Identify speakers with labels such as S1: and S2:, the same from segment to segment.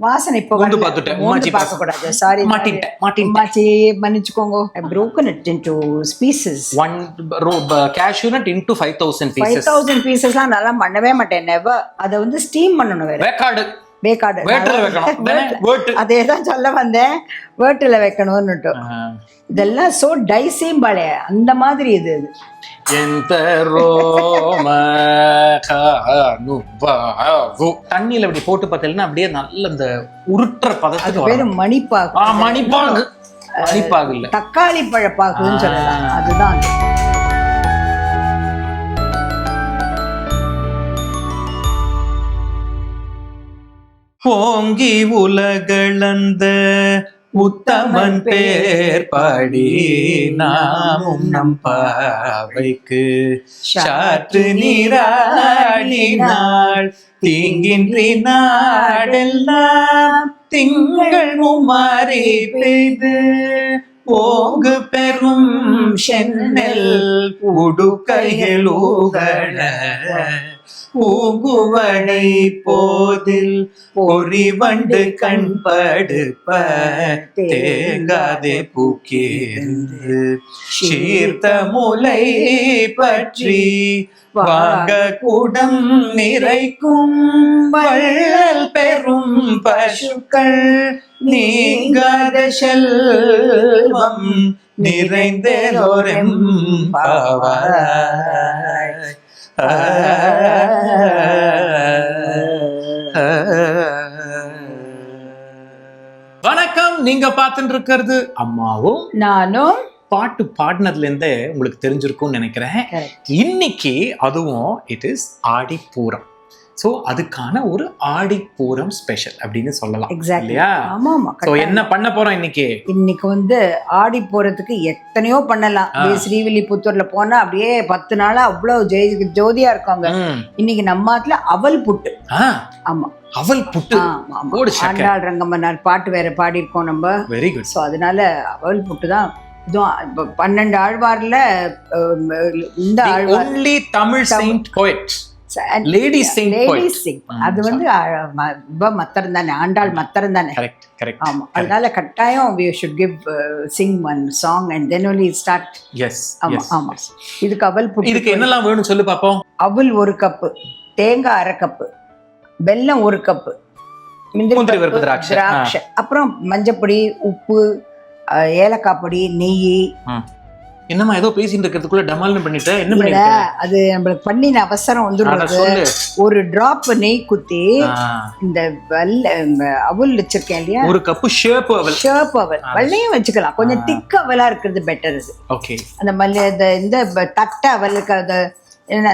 S1: வாசனை இப்போ
S2: வந்து பார்த்துட்டேன்.
S1: மோந்து பார்க்க கூடாது. சாரி
S2: மாட்டிட்டேன்.
S1: மாச்சி மன்னிச்சுக்கோங்க. I broken it into pieces.
S2: One cashew nut into 5,000 pieces.
S1: 5,000 pieces-லாம் நல்லா பண்ணவே மாட்டேன். never. அதை வந்து ஸ்டீம் பண்ணணும். வேற
S2: வேக்காடு வேட்டல வைக்கணும்.
S1: அதே தான் சொல்ல வந்தேன். வேட்டில் வைக்கணும்னுட்டு. இதெல்லாம் சோ டைசேம்பாளே அந்த மாதிரி இது.
S2: தண்ணியில அப்படி போட்டு பார்த்தீங்கன்னா அப்படியே நல்ல இந்த உருட்டுற பதத்துக்கு
S1: பேரு மணிப்பாகு
S2: இல்ல
S1: தக்காளி பழப்பாக்குன்னு சொல்லலாம். அதுதான்
S2: ஓங்கி உலகளந்த உத்தமன் பேர் பாடி நாமும் நம் பாவைக்கு சாற்று நீராடினாள் தீங்கின்றி நாடெல்லாம் திங்கள் மும்மாறி பெய்து ஓங்கு பெரும் சென்னல் உடுக்கைகள் ஊகழ பூங்குவடை போதில் பொறிவண்டு கண்படுப்ப தேங்காதே பூக்கேந்து சீர்த்த முலை பற்றி வாங்க குடம் நிறைக்கும் வள்ளல் பெரும் பசுக்கள் நீங்காத செல்வம் நிறைந்தோரெம் பாவாய். வணக்கம். நீங்க பார்த்துட்டு இருக்கிறது அம்மாவும் நானும். பாட்டு பாடினதுல இருந்தே உங்களுக்கு தெரிஞ்சிருக்கும்னு நினைக்கிறேன். இன்னைக்கு அதுவும் இட் இஸ் ஆடிப்பூரம். சோ அதுக்கான ஒரு ஆடிப்பூரம் ஸ்பெஷல் அப்படின்னு சொல்லலாம்.
S1: இல்லையா?
S2: சோ என்ன பண்ண போறோம் இன்னைக்கு
S1: வந்து ஆடி போறதுக்கு எத்தனையோ பண்ணலாம். ஸ்ரீவில்லிபுத்தூர்ல போனா அப்படியே 10 நாளா அவ்வளவு ஜோதியா இருக்காங்க. இன்னைக்கு நம்ம ஆத்துல அவல் புட்டு. ஆமா,
S2: அவல் புட்டு.
S1: ஆண்டாள் ரங்கம்மன்னார் பாட்டு வேற பாடி இருக்கோம் நம்ம.
S2: Very good.
S1: சோ அதனால அவல் புட்டு தான். 12 ஆழ்வார்ல இந்த Alvar
S2: only Tamil saint poet. Lady சிங்.
S1: அது வந்து மத்தரம் தானே, ஆண்டாள் மத்தரம் தானே. ஆமா, அதனால கட்டாயம் we should give sing one song and then only start.
S2: Yes.
S1: ஆமா. இதுக்கு அவல் புட்டு.
S2: இதுக்கு என்னெல்லாம் வேணும் சொல்லு பாப்போம்.
S1: அவல் 1 கப்பு, தேங்காய் 1/2 கப்பு, வெல்லம் 1 கப்பு,
S2: முந்திரி பருப்பு, திராட்சை,
S1: அப்புறம் மஞ்சப்பொடி, உப்பு, ஏலக்காய் பொடி, நெய்.
S2: என்னமா ஏதோ பேசிட்டு இருக்கிறதுக்குள்ள டமால்னு பண்ணிட்டேன். என்ன பண்ணிட்ட?
S1: அது நம்மளுக்கு பண்ணின அவசரம் வந்துடுறது. ஒரு டிராப் நெய் குத்தி இந்த அவல் வச்சிருக்கேன் இல்லையா,
S2: 1 கப்பு ஷேப் அவல்.
S1: வெள்ளையும் வச்சுக்கலாம். கொஞ்சம் திக்க அவலா இருக்கிறது பெட்டர். அது
S2: ஓகே.
S1: அந்த இந்த தட்டை அவலுக்கு அது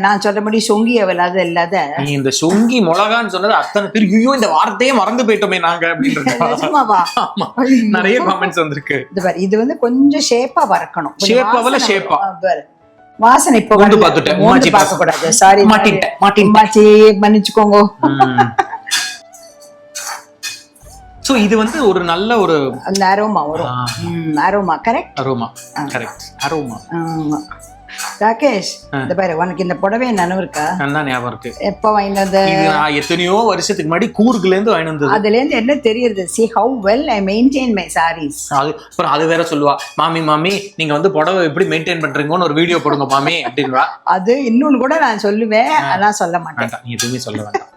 S1: நான் சொல்ற மாதிரி சொங்கி அவல் அது இல்லாத.
S2: நீ இந்த சொங்கி மிளகான்னு சொன்னது அத்தனை பேர் ஐயோ இந்த வார்த்தையே மறந்து போயிட்டோமே நாங்க அப்படின்றது. நிறைய காமெண்ட்ஸ் வந்திருக்கு.
S1: இது வந்து கொஞ்சம் ஷேப்பா வறக்கணும்.
S2: ஷேப்பா
S1: வாசனை இப்போ
S2: வந்து பார்த்துட்டேன்.
S1: மோந்து பார்க்க கூடாது. சாரி, மாட்டிட்டேன். மாச்சி மன்னிச்சுக்கோங்க.
S2: சோ இது வந்து ஒரு நல்ல ஒரு
S1: அந்த அரோமா வரும். Aroma correct.
S2: அரோமா.
S1: ராகேஷ், இந்த பாரு, உனக்கு இந்த புடவை நினைவு இருக்கா?
S2: நல்லா ஞாபகம் இருக்கு.
S1: எப்ப வாங்கினது?
S2: நான் எத்தனையோ வருஷத்துக்கு முன்னாடி கூர்க்ல இருந்து வாங்கினது.
S1: அதுல இருந்து என்ன தெரியுது? see how well I maintain my sarees.
S2: அப்புறம் அது வேற சொல்லுவா, மாமி நீங்க வந்து புடவை எப்படி மெயின்டைன் பண்றீங்கன்னு ஒரு வீடியோ போடுங்க மாமி அப்படின்றா.
S1: அது இன்னொன்னு கூட நான் சொல்லுவேன், அதான் சொல்ல மாட்டேன்.
S2: நீ எதுவுமே சொல்ல வேண்டாம்.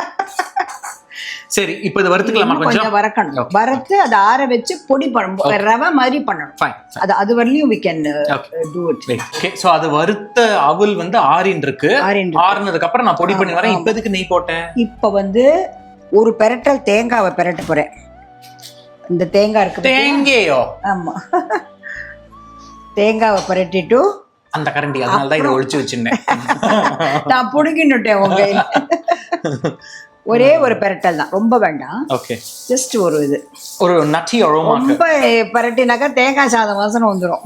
S2: சரி, இப்போ இத வறுத்துக்கலாமா?
S1: கொஞ்சம் வறுக்கணும். வறுத்து அதை ஆற வச்சு பொடி பண்ணணும். ரவை மாதிரி பண்ணணும். அது வரலையும் we can do it.
S2: Okay. So அது வறுத்த அவல் வந்து ஆறின் இருக்கு. ஆறுனதுக்கு அப்புறம் நான் பொடி பண்ணி வரேன். இப்போ எதுக்கு நெய் போட்டேன்?
S1: இப்போ வந்து ஒரு பெரட்டல் தேங்காவை பெரட்ட போறேன். இந்த தேங்காய் இருக்கு.
S2: தேங்காயோ?
S1: ஆமா, தேங்காவை பெரட்டிட்டு
S2: அந்த கரண்டி, அதனால தான் இதை ஒளிச்சு வச்சிருந்தேன்.
S1: நான் புடுங்கிட்டுட்டேன் உங்க. ஒரே ஒரு பெரட்டல் தான், ரொம்ப வேண்டாம்.
S2: ஓகே.
S1: ஜஸ்ட் ஒரு
S2: நட்டி அரோமா.
S1: ரொம்ப பெரட்டினாக்கா தேங்காய் சாதம் வாசனை வந்துரும்.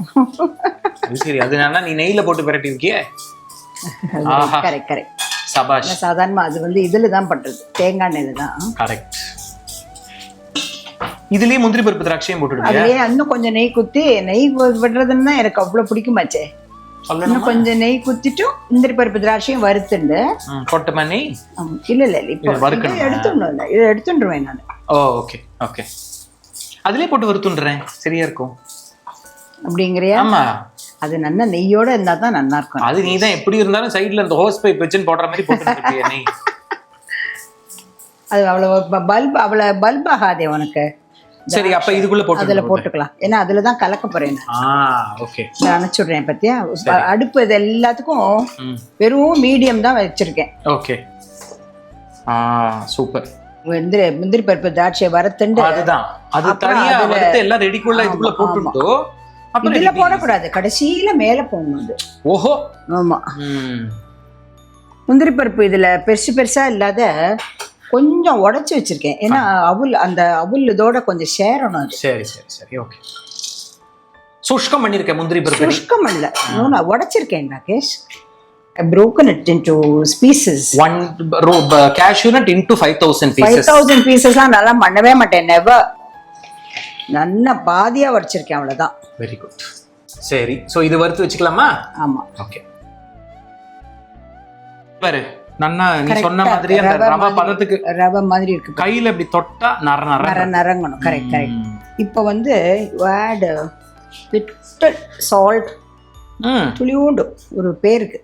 S2: சரி, அதனால நீ நெய்ல போட்டு பெரட்டி இருக்கியே.
S1: கரெக்ட்.
S2: சபாஷ்.
S1: சாதாரணமா அது வந்து இதுல தான் பண்றது, தேங்காய் எண்ணெயில தான்.
S2: கரெக்ட். இதுலயே முந்திரி பருப்பு திராட்சையும் போட்டுடுங்க.
S1: அதுலயே இன்னும் கொஞ்சம் நெய் குத்தி, நெய் விடுறதுன்னா எனக்கு அவ்வளவு பிடிக்குமாச்சே. இன்னும் கொஞ்சம் நெய் குத்திட்டு முந்திரி பருப்பு திராட்சையும் வறுத்துண்டு
S2: கொட்டமா நெய்
S1: இல்ல இப்போ எடுத்துடணும். இதை எடுத்துட்டுருவேன் நான்.
S2: ஓகே ஓகே, அதுலயே போட்டு வறுத்துன்றேன், சரியா இருக்கும்
S1: அப்படிங்கிறியா?
S2: ஆமா, அது
S1: நல்லா நெய்யோட இருந்தா தான் நல்லா இருக்கும்.
S2: அது நீ தான் எப்படி இருந்தாலும் சைடுல அந்த ஹோஸ் பைப் வச்சுன்னு போடுற மாதிரி போட்டு நெய்.
S1: அது அவ்வளவு பல்ப் ஆகாதே உனக்கு.
S2: சரி, அப்ப இதுக்குள்ள போட்டு
S1: அதுல போட்டுக்கலாம். ஏன்னா அதுலதான் கலக்க போறேன்.
S2: ஓகே,
S1: அணைச்சுடுறேன் பத்தியா. அடுப்பு இது எல்லாத்துக்கும் வெறும் மீடியம் தான் வச்சிருக்கேன்.
S2: Okay, super.
S1: முந்திரி பருப்பு திராட்சை வறுத்துண்டு
S2: அதுதான் அது தனியா வறுத்து எல்லாம் ரெடிக்குள்ள இதுக்குள்ள போட்டுட்டோ.
S1: இதுல போடக்கூடாது, கடைசியில மேல போடணும்.
S2: ஓஹோ,
S1: ஆமா. முந்திரி பருப்பு இதுல பெருசு பெருசா இல்லாத கொஞ்சம் உடைச்சு வச்சிருக்கேன். ஏன்னா அந்த அவுல் இதோட கொஞ்சம் சேரணும்.
S2: சரி சரி சரி, ஓகே. சுஷ்கம் பண்ணிருக்கேன் முந்திரி பருப்பு.
S1: சுஷ்கம் இல்ல, நான் உடைச்சிருக்கேன் Rakesh. I broken it into pieces.
S2: One cashew nut into 5,000 pieces.
S1: 5,000 pieces நல்லா பண்ணவே மாட்டேன், never. நல்லா பாதியா வச்சிருக்கேன், அவ்வளவுதான்.
S2: Very good. சரி, சோ இது வறுத்து வச்சுக்கலாமா?
S1: ஆமா,
S2: ஓகே. பாரு, நன்னா நீ சொன்ன மாதிரி அந்த ரவை பதத்துக்கு
S1: ரவை மாதிரி இருக்கு.
S2: கையில இப்படி தொட்டா
S1: நரங்கணும். Correct correct. இப்போ add little salt. துளியோண்டு ஒரு பேருக்கு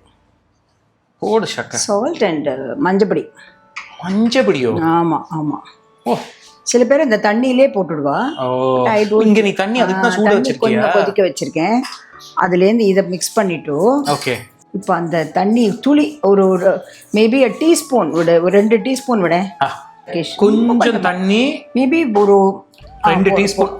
S2: போடு சக்கரை.
S1: சால்ட் அண்ட் மஞ்சப்பொடி.
S2: மஞ்சப்பொடியோ?
S1: ஆமா ஆமா.
S2: ஓ,
S1: சில பேர் இந்த தண்ணியிலே போட்டுடுவா.
S2: இங்க நீ தண்ணி அதுக்கு தான் சூட வச்சிருக்கியா?
S1: கொஞ்சம் கொதிக்க வச்சிருக்கேன். அதுல இருந்து இத மிக்ஸ் பண்ணிட்டு
S2: ஓகே.
S1: இப்போ அந்த தண்ணி துளி ஒரு மேபி a டீஸ்பூன் விட, ஒரு 2 டீஸ்பூன் விட.
S2: கொஞ்சம் தண்ணி
S1: மேபி ஒரு
S2: 2 டீஸ்பூன்.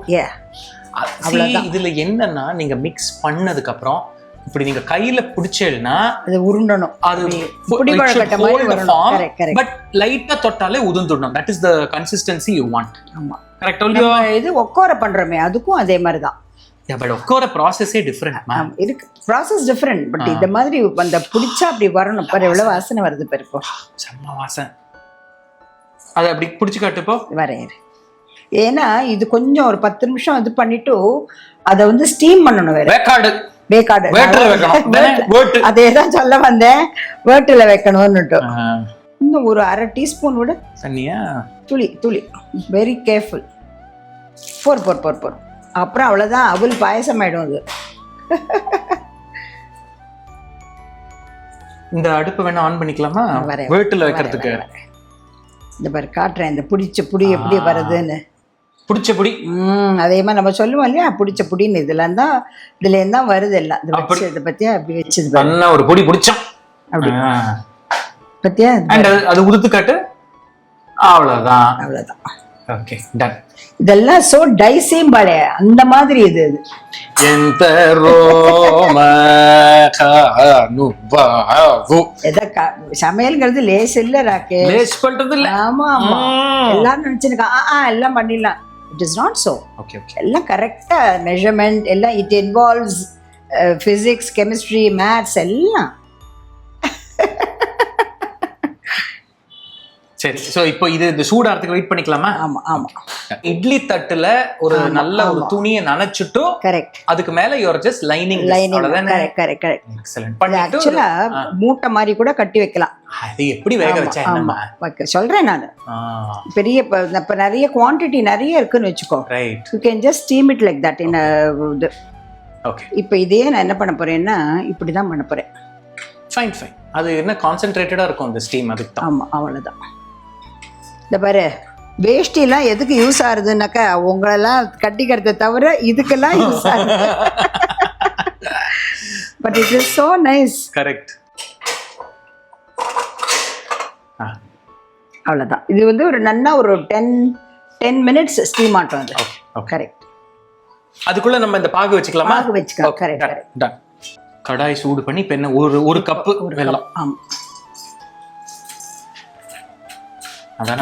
S1: அவ்வளவுதான்.
S2: இதுல என்னன்னா நீங்க மிக்ஸ் பண்ணதுக்கு அப்புறம் இப்படி நீங்க கையில பிடிச்சேன்னா
S1: அது உருண்டணும்.
S2: அது
S1: புடிபழக்கட்ட மாதிரி வரணும். கரெக்ட்.
S2: பட் லைட்டா தொட்டாலே உதிர்ந்துடணும். That is the consistency you want.
S1: ஆமா,
S2: கரெக்ட். இல்லையோ?
S1: இது ஒக்கோர பண்றோமே அதுக்கும் அதே மாதிரி தான்.
S2: பட் ஒக்கோர ப்ராசஸே டிஃபரெண்ட் மேம்.
S1: இருக்கு, ப்ராசஸ் டிஃபரெண்ட். பட் இந்த மாதிரி அந்த பிடிச்சா அப்படி வரணும். பாரு எவ்வளவு வாசனை வருது பாரு. இப்போ
S2: செம்ம வாசனை. அதை அப்படி பிடிச்சு காட்டுப்போ
S1: வரையறு. ஏன்னா இது கொஞ்சம் ஒரு 10 நிமிஷம் இது பண்ணிட்டு அதை ஸ்டீம் பண்ணணும். வேக்காடு அதேதான் சொல்ல வந்தேன். வேட்டில வைக்கணும்னுட்டு. இன்னும் ஒரு 1/2 டீஸ்பூன் விட
S2: தண்ணியா
S1: துளி. Very careful. போர். அப்புறம் அவ்வளவுதான், அவள் பாயசம் ஆயிடும் அது.
S2: இந்த அடுப்பு வேணா ஆன் பண்ணிக்கலாமா? வேட்டில வைக்கிறதுக்கு.
S1: இந்த பாரு காட்டுறேன், இந்த பிடிச்ச புடி எப்படி வருதுன்னு.
S2: பிடிச்ச புடி.
S1: அதே மாதிரி நம்ம சொல்லுவோம் இல்லையா, பிடிச்ச புடின்னு. இதுல இருந்தா வருது எல்லாம். இதை பத்தியா அப்படி வச்சது
S2: ஒரு பொடி பிடிச்சோம்
S1: அப்படி பத்தியா.
S2: அது உதுத்து காட்டு. அவ்வளவுதான். Okay, done.
S1: இதெல்லாம் சோ டைசிங் பாலே அந்த மாதிரி. இது
S2: எந்த ரோம கானுபாவு.
S1: சமையல்ங்கிறது லேஸ் இல்ல ராக்கே.
S2: லேஸ் பண்றது இல்ல.
S1: ஆமா ஆமா. எல்லாரும் நினைச்சிருக்கா எல்லாம் பண்ணிடலாம். It is not so.
S2: Okay okay.
S1: எல்லாம் கரெக்டா மெஷர்மெண்ட் எல்லாம். It involves physics, chemistry, maths எல்லாம்.
S2: சரி, சோ இப்போ இது சூடாறதுக்கு வெயிட் பண்ணிக்கலாமா?
S1: ஆமா ஆமா.
S2: இட்லி தட்டுல ஒரு நல்ல ஒரு துணியை நனைச்சிட்டு
S1: கரெக்ட்
S2: அதுக்கு மேல யூ ஆர் ஜஸ்ட் லைனிங்.
S1: அவ்வளவுதானே? கரெக்ட்.
S2: எக்ஸலென்ட். பண்ணிட்டு
S1: ஆக்சுவலா மூட்டை மாதிரி கூட கட்டி வைக்கலாம்.
S2: அது எப்படி வேக வச்சா என்னமா
S1: சொல்றேன் நான். பெரிய இப்ப நிறைய குவாண்டிட்டி நிறைய இருக்குன்னு வெச்சுக்கோ.
S2: Right.
S1: You can just steam it like that in
S2: okay.
S1: இப்போ இதே நான் என்ன பண்ண போறேன்னா இப்படி தான் பண்ண போறேன்.
S2: ஃபைன். அது என்ன கான்சென்ட்ரேட்டடா இருக்கும் அந்த ஸ்டீம், அதுக்கு தான்.
S1: ஆமா, அவ்வளவுதான். இந்த பாரு, வேஷ்டிலாம் எதுக்கு யூஸ் ஆகுதுன்னாக்கா உங்களெல்லாம் கட்டிக்கிறத தவிர இதுக்கெல்லாம் யூஸ் ஆகுது. But it is so nice.
S2: Correct.
S1: அவ்வளவுதான். இது ஒரு நல்லா ஒரு 10 மினிட்ஸ் ஸ்டீம் ஆட்டும் அது. கரெக்ட்.
S2: அதுக்குள்ள நம்ம இந்த பாகு வச்சுக்கலாமா?
S1: பாகு வச்சுக்கலாம். கரெக்ட்.
S2: கடாய் சூடு பண்ணி இப்ப என்ன ஒரு கப்பு வெல்லம்.
S1: ஆமா.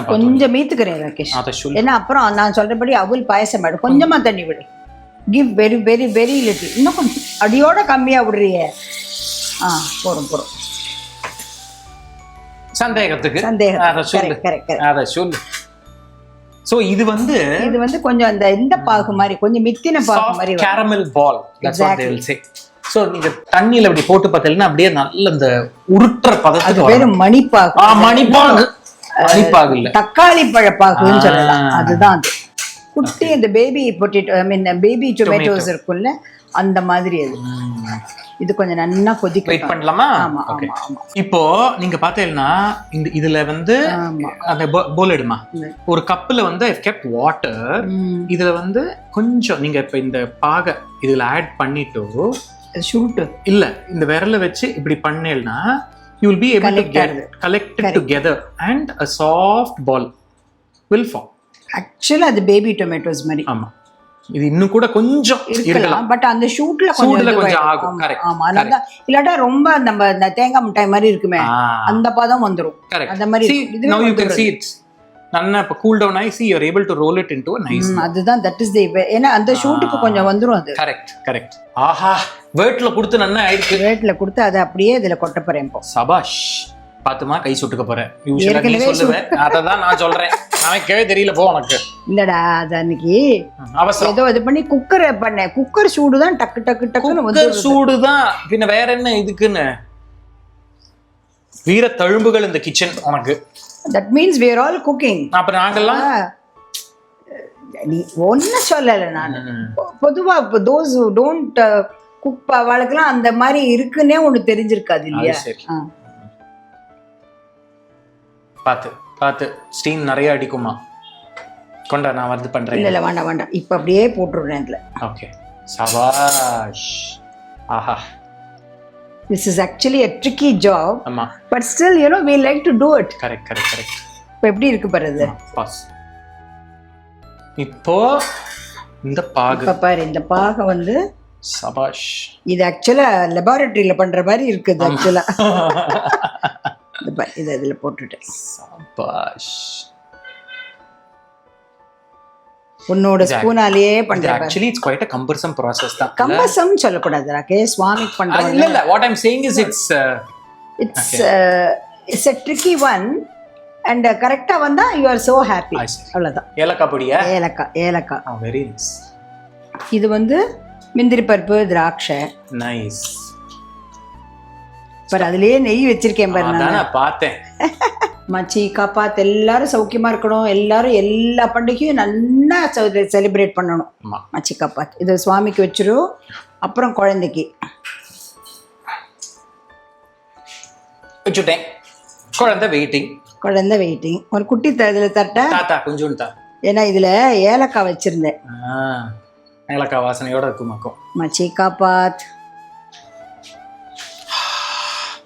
S1: கொஞ்சம் மீத்துக்கிறேன் ராகேஷ். ஏன்னா அப்புறம் நான் சொல்றபடி அவள் பாயசம் ஆயிடும். கொஞ்சமா தண்ணி விடு. Give very very very little. இன்னும் கொஞ்சம் அடியோட கம்மியா விடுறிய. போறோம்
S2: சந்தேகத்துக்கு. சோ இது
S1: கொஞ்சம் அந்த இந்த பாகு மாதிரி, கொஞ்சம் மித்தின பாகு மாதிரி.
S2: கேரமல் பால். That's what they will say. So நீங்க தண்ணியில அப்படி போட்டு பார்த்தீங்கன்னா அப்படியே நல்ல இந்த உருட்டுற பதத்துக்கு
S1: பேரு மணிப்பாகு.
S2: மணிப்பாகு இல்ல,
S1: தக்காளி பழப்பாகுன்னு சொல்லலாம். அதுதான் அது. குட்டி இந்த பேபி பொட்டேட்டோ, ஐ மீன் பேபி டொமேட்டோஸ் இருக்கும்ல, அந்த மாதிரி அது. இது கொஞ்சம் நல்லா கொதிக்க
S2: வெயிட் பண்ணலாமா?
S1: ஆமா
S2: ஓகே.
S1: ஆமா.
S2: இப்போ நீங்க பாத்தீங்கன்னா இதுல வந்து அந்த போல் எடுமா, ஒரு கப்ல வந்து ஐ kept வாட்டர். இதுல வந்து கொஞ்சம் நீங்க இப்ப இந்த பாகை இதுல ஆட் பண்ணிட்டு
S1: சுருட்டு
S2: இல்ல இந்த விரல வச்சு இப்படி பண்ணேன்னா you will be able to get collected together and a soft ball will form.
S1: ஆக்சுவலா அது பேபி டொமேட்டோஸ் மாதிரி.
S2: ஆமா, இது இன்னும் கூட கொஞ்சம் இருக்கலாம்,
S1: பட் அந்த ஷூட்ல
S2: கொஞ்சம் ஆகும். கரெக்ட்.
S1: ஆமா, அதான். இல்லாட்டா ரொம்ப நம்ம இந்த தேங்காய் மிட்டாய் மாதிரி இருக்குமே, அந்த பதம் வந்துரும்.
S2: அந்த மாதிரி now you can see it நல்லா இப்ப கூல் டவுன் ஆகி you are able to roll it into a nice.
S1: அதுதான் that is the, ஏன்னா அந்த ஷூட்டுக்கு கொஞ்சம் வந்துரும் அது.
S2: கரெக்ட். ஆஹா, வேட்ல கொடுத்து நல்லா ஆயிருக்கு.
S1: வேட்ல கொடுத்து அதை அப்படியே இதுல கொட்ட போறேன் இப்போ.
S2: சபாஷ், பாத்துமா கை சுட்டுக்க போறேன். யூசுவலா நீ சொல்லுவேன், அததான் நான் சொல்றேன். நமக்கே தெரியல போ உனக்கு.
S1: இல்லடா, அது அன்னைக்கு
S2: அவசரம்
S1: ஏதோ இது பண்ணி குக்கர் பண்ணேன். குக்கர் சூடு தான் டக்கு டக்கு டக்குன்னு வந்து
S2: சூடுதான். பின்ன வேற என்ன இதுக்குன்னு வீர தழும்புகள் இந்த கிச்சன் உனக்கு.
S1: That means we are all cooking.
S2: அப்ப நாங்கெல்லாம்
S1: நீ ஒன்னும் சொல்லல. நான் பொதுவா those who don't cook அவளுக்குலாம் அந்த மாதிரி இருக்குன்னே ஒண்ணு தெரிஞ்சிருக்காது இல்லையா?
S2: பாத்து ஸ்டீம் நிறைய அடிக்குமா? கொண்டா, நான் வந்து பண்றேன்.
S1: இல்ல வேண்டாம், இப்ப அப்படியே போட்டுடுறேன் இதுல.
S2: ஓகே, சபாஷ். ஆஹா,
S1: this is actually a tricky job.
S2: ஆமா,
S1: but still you know we like to do it.
S2: Correct.
S1: இப்ப எப்படி இருக்கு பாருது.
S2: பாஸ். இப்போ இந்த பாகு,
S1: இப்ப பாரு, இந்த பாகை வந்து
S2: சபாஷ்.
S1: இது ஆக்சுவலா லெபார்டரியில பண்ற மாதிரி இருக்குது ஆக்சுவலா. இது இதுல போட்டுட்டேன்.
S2: சபாஷ்.
S1: உன்னோட ஸ்பூனாலேயே பண்றேன்.
S2: Actually it's quite a cumbersome process தான்.
S1: கம்பசம் சொல்ல கூடாது ராகே, சுவாமிக்கு பண்றோம்.
S2: இல்ல, what I'm saying is it's
S1: a tricky one and கரெக்ட்டா வந்தா you are so happy. அவ்வளவுதான்.
S2: ஏலக்காய் பொடியா?
S1: ஏலக்காய்.
S2: very nice.
S1: இது வந்து முந்திரி பருப்பு, திராட்சை.
S2: நைஸ்.
S1: பாரு, அதுலயே நெய் வச்சிருக்கேன் பாரு.
S2: நான் பார்த்தேன்.
S1: மச்சி காப்பாத், எல்லாரும் சௌக்கியமா இருக்கணும். எல்லாரும் எல்லா பண்டிகையும் நல்லா செலிப்ரேட் பண்ணணும். மச்சி காப்பாத். இது சுவாமிக்கு வச்சிரும், அப்புறம் குழந்தைக்கு
S2: வச்சுட்டேன். குழந்தை வெயிட்டிங். ஒரு குட்டி இதுல தட்ட கொஞ்சம் தா,
S1: ஏன்னா இதுல ஏலக்காய் வச்சிருந்தேன்.
S2: ஏலக்காய் வாசனையோட இருக்குமாக்கும்.
S1: மச்சி காப்பாத்.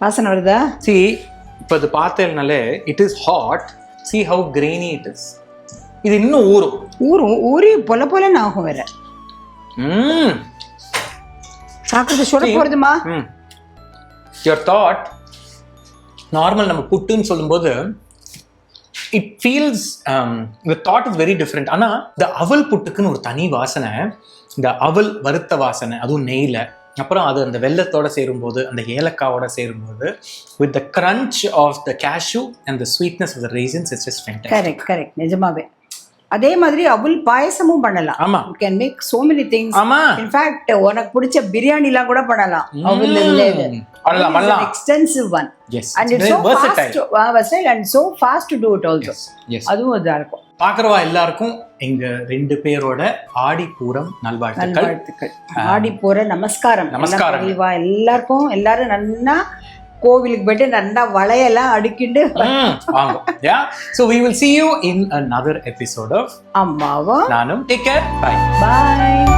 S1: வாசனை வருதா?
S2: See, இப்போ இது பார்த்தேன்னாலே it is hot. See how grainy it is. இது இன்னும் ஊறி
S1: பொல ஆகும் வேற. சாப்பிட்டு சுட போறதுமா?
S2: Your thought நார்மல் நம்ம புட்டுன்னு சொல்லும்போது it feels the thought is very different. ஆனா இந்த அவல் புட்டுக்குன்னு ஒரு தனி வாசனை, இந்த அவல் வறுத்த வாசனை, அதுவும் நெய்ல, அப்புறம் அது அந்த வெல்லத்தோட சேரும்போது, அந்த ஏலக்காவோட சேரும்போது, with the crunch of the cashew and the sweetness of the raisins, it's just fantastic.
S1: Correct. நிஜமாவே அதே மாதிரி அவல் பாயசமும் பண்ணலாம்.
S2: ஆமா,
S1: you can make so many things.
S2: ஆமா,
S1: in fact உனக்கு பிடிச்ச பிரியாணிலாம் கூட பண்ணலாம். அவல்ல பண்ணலாம். extensive one.
S2: Yes,
S1: and it's so versatile and so fast to do it also.
S2: Yes.
S1: அதுவும் அதா இருக்கும்.
S2: பாக்குறவா எல்லாருக்கும் எங்க 2 பேரோட ஆடிப்பூரம் நல்வாழ்த்துக்கள்.
S1: ஆடிப்பூர நமஸ்காரம். எல்லாருக்கும் எல்லாரும் நல்லா கோவிலுக்கு போயிட்டு நல்லா வளையெல்லாம் அடுக்கிட்டு
S2: வாங்க. So we will see you in another episode of
S1: அம்மாவும்
S2: நானும். Take care. Bye.
S1: Bye.